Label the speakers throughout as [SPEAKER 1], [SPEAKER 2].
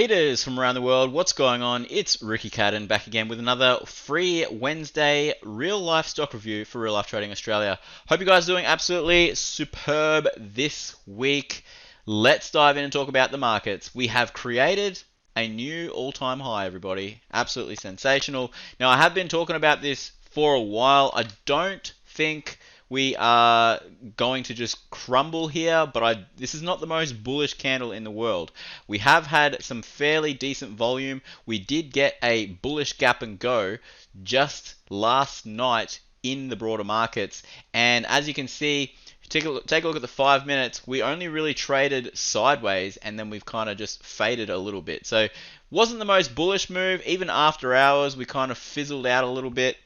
[SPEAKER 1] Traders from around the world, what's going on? It's Ricky Cadan back again with another free Wednesday real life stock review for Real Life Trading Australia. Hope you guys are doing absolutely superb this week. Let's dive in and talk about the markets. We have created a new all-time high, everybody. Absolutely sensational. Now, I have been talking about this for a while. I don't think we are going to just crumble here, but this is not the most bullish candle in the world. We have had some fairly decent volume. We did get a bullish gap and go just last night in the broader markets, and as you can see, take a look at the 5 minutes. We only really traded sideways, and then we've kind of just faded a little bit. So wasn't the most bullish move. Even after hours, we kind of fizzled out a little bit.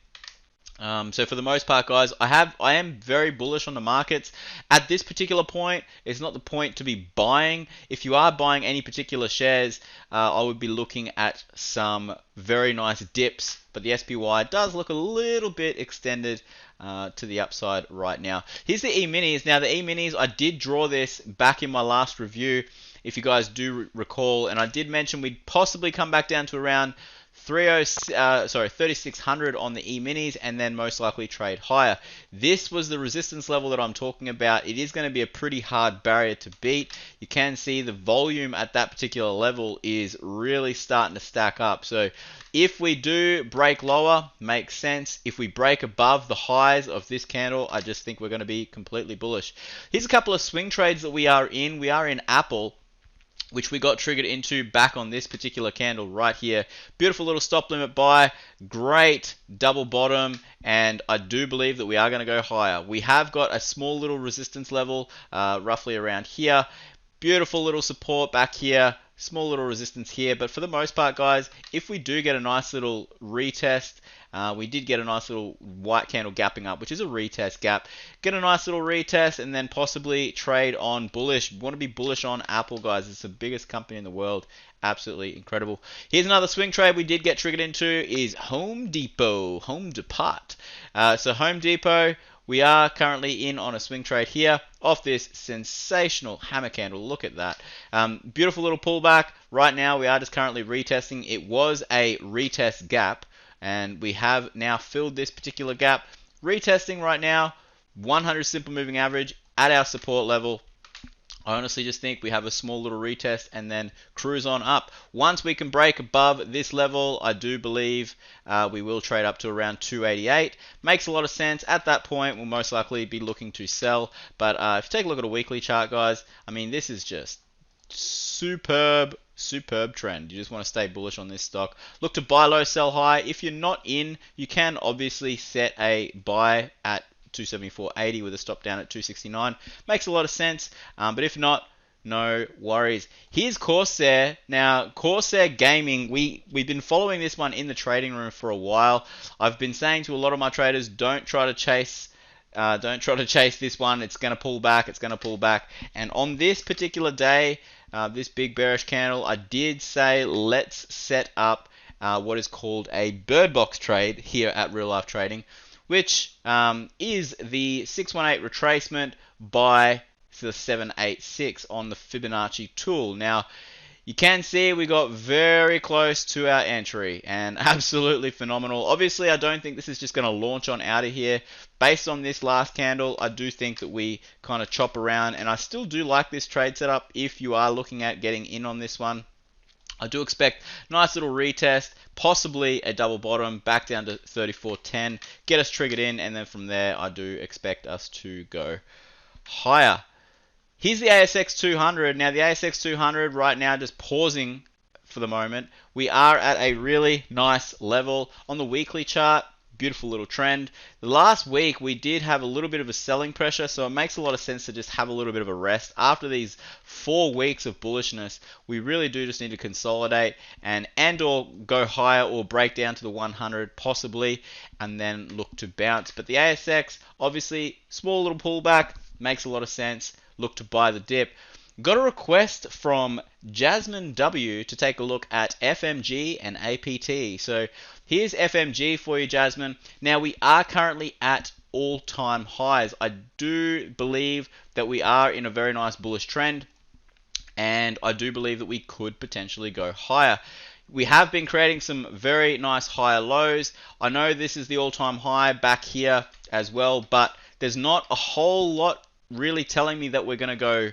[SPEAKER 1] So for the most part, guys, I am very bullish on the markets. At this particular point, it's not the point to be buying. If you are buying any particular shares, I would be looking at some very nice dips. But the SPY does look a little bit extended to the upside right now. Here's the E-minis. Now, the E-minis, I did draw this back in my last review, if you guys do recall, and I did mention we'd possibly come back down to around 3600 on the E-minis, and then most likely trade higher. This was the resistance level that I'm talking about. It is going to be a pretty hard barrier to beat. You can see the volume at that particular level is really starting to stack up. So if we do break lower, makes sense. If we break above the highs of this candle, I just think we're going to be completely bullish. Here's a couple of swing trades that we are in. We are in Apple, which we got triggered into back on this particular candle right here. Beautiful little stop limit buy, great double bottom, and I do believe that we are going to go higher. We have got a small little resistance level roughly around here. Beautiful little support back here, small little resistance here, but for the most part, guys, if we do get a nice little retest, we did get a nice little white candle gapping up, which is a retest gap. Get a nice little retest and then possibly trade on bullish. We want to be bullish on Apple, guys. It's the biggest company in the world. Absolutely incredible. Here's another swing trade we did get triggered into is Home Depot. Home Depot. So Home Depot, we are currently in on a swing trade here off this sensational hammer candle. Look at that. Beautiful little pullback. Right now, we are just currently retesting. It was a retest gap, and we have now filled this particular gap. Retesting right now, 100 simple moving average at our support level. I honestly just think we have a small little retest and then cruise on up. Once we can break above this level, I do believe we will trade up to around 288. Makes a lot of sense. At that point, we'll most likely be looking to sell. But if you take a look at a weekly chart, guys, I mean, this is just superb trend. You just want to stay bullish on this stock. Look to buy low, sell high. If you're not in, you can obviously set a buy at 274.80 with a stop down at 269. Makes a lot of sense, but if not, no worries. Here's Corsair. Now, Corsair Gaming, we've been following this one in the trading room for a while. I've been saying to a lot of my traders, don't try to chase this one. It's going to pull back. It's going to pull back. And on this particular day, this big bearish candle, I did say let's set up what is called a bird box trade here at Real Life Trading, which is the 618 retracement by the 786 on the Fibonacci tool. Now, you can see we got very close to our entry, and absolutely phenomenal. Obviously, I don't think this is just going to launch on out of here. Based on this last candle, I do think that we kind of chop around, and I still do like this trade setup if you are looking at getting in on this one. I do expect nice little retest, possibly a double bottom back down to 34.10, get us triggered in, and then from there I do expect us to go higher. Here's the ASX 200. Now the ASX 200 right now just pausing for the moment. We are at a really nice level on the weekly chart. Beautiful little trend. The last week we did have a little bit of a selling pressure, so it makes a lot of sense to just have a little bit of a rest. After these 4 weeks of bullishness, we really do just need to consolidate and or go higher or break down to the 100 possibly, and then look to bounce. But the ASX, obviously, small little pullback, makes a lot of sense. Look to buy the dip. Got a request from Jasmine W to take a look at FMG and APT. So here's FMG for you, Jasmine. Now we are currently at all-time highs. I do believe that we are in a very nice bullish trend. and I do believe that we could potentially go higher. We have been creating some very nice higher lows. I know this is the all-time high back here as well, but there's not a whole lot really telling me that we're going to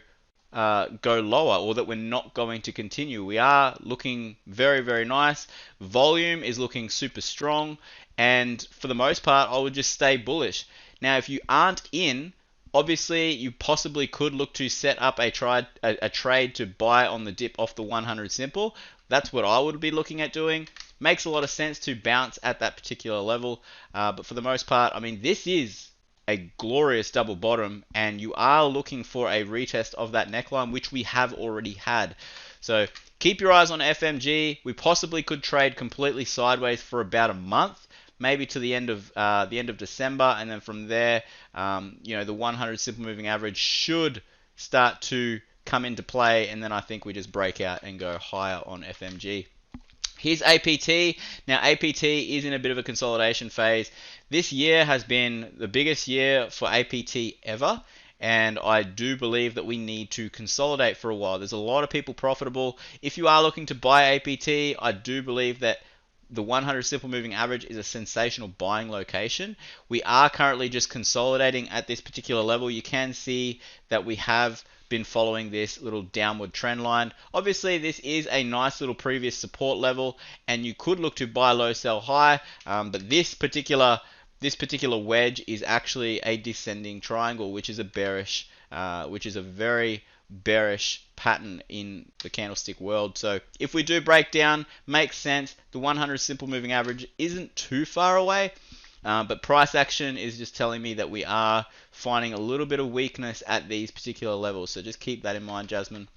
[SPEAKER 1] go lower, or that we're not going to continue. We are looking very, very nice. Volume is looking super strong, and for the most part, I would just stay bullish. Now, if you aren't in, obviously, you possibly could look to set up a trade to buy on the dip off the 100 simple. That's what I would be looking at doing. Makes a lot of sense to bounce at that particular level. But for the most part, I mean, this is a glorious double bottom, and you are looking for a retest of that neckline, which we have already had. So keep your eyes on FMG. We possibly could trade completely sideways for about a month, maybe to the end of December, and then from there, the 100 simple moving average should start to come into play, and then I think we just break out and go higher on FMG. Here's APT. Now, APT is in a bit of a consolidation phase. This year has been the biggest year for APT ever, and I do believe that we need to consolidate for a while. There's a lot of people profitable. If you are looking to buy APT, I do believe that the 100 simple moving average is a sensational buying location. We are currently just consolidating at this particular level. You can see that we have been following this little downward trend line. Obviously, this is a nice little previous support level, and you could look to buy low, sell high, but this particular wedge is actually a descending triangle, which is a bearish, which is a very bearish pattern in the candlestick world. So if we do break down, makes sense. The 100 simple moving average isn't too far away, but price action is just telling me that we are finding a little bit of weakness at these particular levels. So just keep that in mind, Jasmine.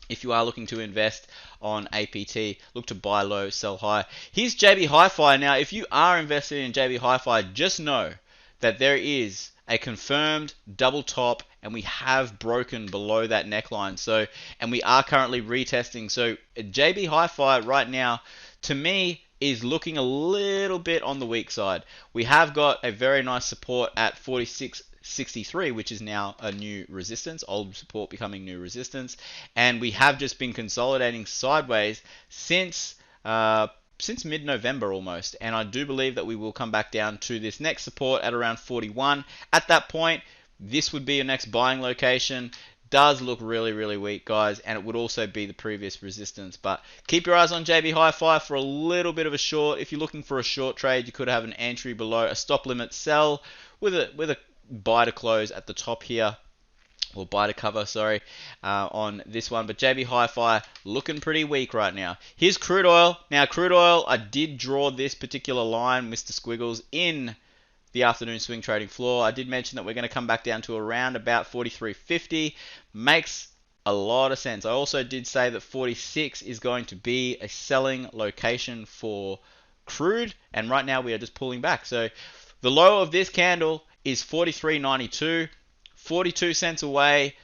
[SPEAKER 1] If you are looking to invest on APT, look to buy low, sell high. Here's JB Hi-Fi. Now, if you are invested in JB Hi-Fi, just know that there is a confirmed double top, and we have broken below that neckline. So, and we are currently retesting. So JB Hi-Fi right now, to me, is looking a little bit on the weak side. We have got a very nice support at 46.63, which is now a new resistance, old support becoming new resistance, and we have just been consolidating sideways since mid-November almost, and I do believe that we will come back down to this next support at around 41. At that point, this would be your next buying location. Does look really, really weak, guys, and it would also be the previous resistance. But keep your eyes on JB Hi-Fi for a little bit of a short. If you're looking for a short trade, you could have an entry below a stop limit sell with a buy to close at the top here, or buy to cover, sorry, on this one. But JB Hi-Fi looking pretty weak right now. Here's crude oil. Now, crude oil, I did draw this particular line, Mr. Squiggles, in the afternoon swing trading floor. I did mention that we're going to come back down to around about 43.50. Makes a lot of sense. I also did say that 46 is going to be a selling location for crude, and right now we are just pulling back. So the low of this candle is 43.92, 42 cents away.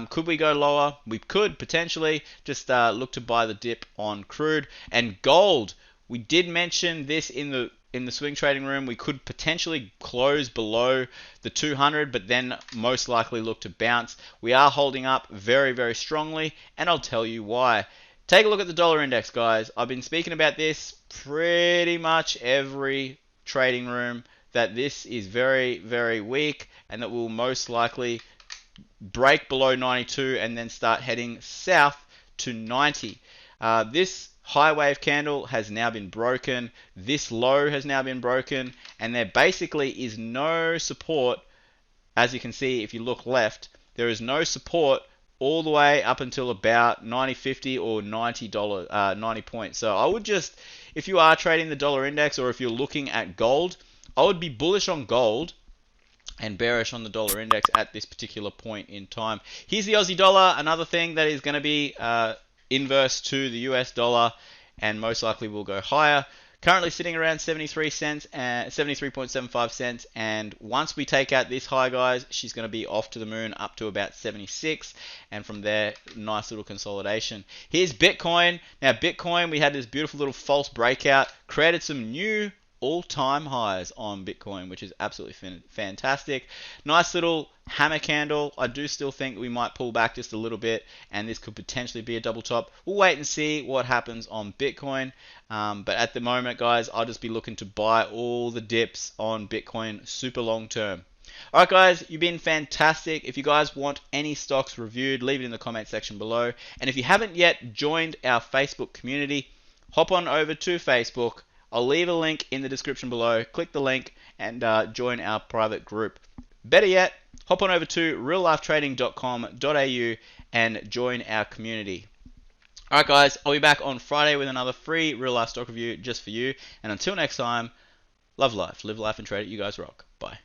[SPEAKER 1] Could we go lower? We could potentially. Just look to buy the dip on crude. And gold, we did mention this in the swing trading room. We could potentially close below the 200, but then most likely look to bounce. We are holding up very, very strongly, and I'll tell you why. Take a look at the dollar index, guys. I've been speaking about this pretty much every trading room, that this is very, very weak, and that we'll most likely break below 92 and then start heading south to 90. This high wave candle has now been broken. This low has now been broken, and there basically is no support. As you can see, if you look left, there is no support all the way up until about 90.50 or $90 points. So I would just, if you are trading the dollar index, or if you're looking at gold, I would be bullish on gold and bearish on the dollar index at this particular point in time. Here's the Aussie dollar, another thing that is going to be inverse to the US dollar, and most likely will go higher. Currently sitting around 73 cents and 73.75 cents, and once we take out this high, guys, she's going to be off to the moon up to about 76, and from there, nice little consolidation. Here's Bitcoin. Now, Bitcoin, we had this beautiful little false breakout, created some new all-time highs on Bitcoin, which is absolutely fantastic. Nice little Hammer candle, I do still think we might pull back just a little bit, and this could potentially be a double top. We'll wait and see what happens on Bitcoin. But at the moment, guys, I'll just be looking to buy all the dips on Bitcoin super long term. Alright guys, you've been fantastic. If you guys want any stocks reviewed, leave it in the comment section below. And if you haven't yet joined our Facebook community, hop on over to Facebook. I'll leave a link in the description below. Click the link and join our private group. Better yet, hop on over to reallifetrading.com.au and join our community. Alright guys, I'll be back on Friday with another free real life stock review just for you. And until next time, love life, live life and trade it. You guys rock. Bye.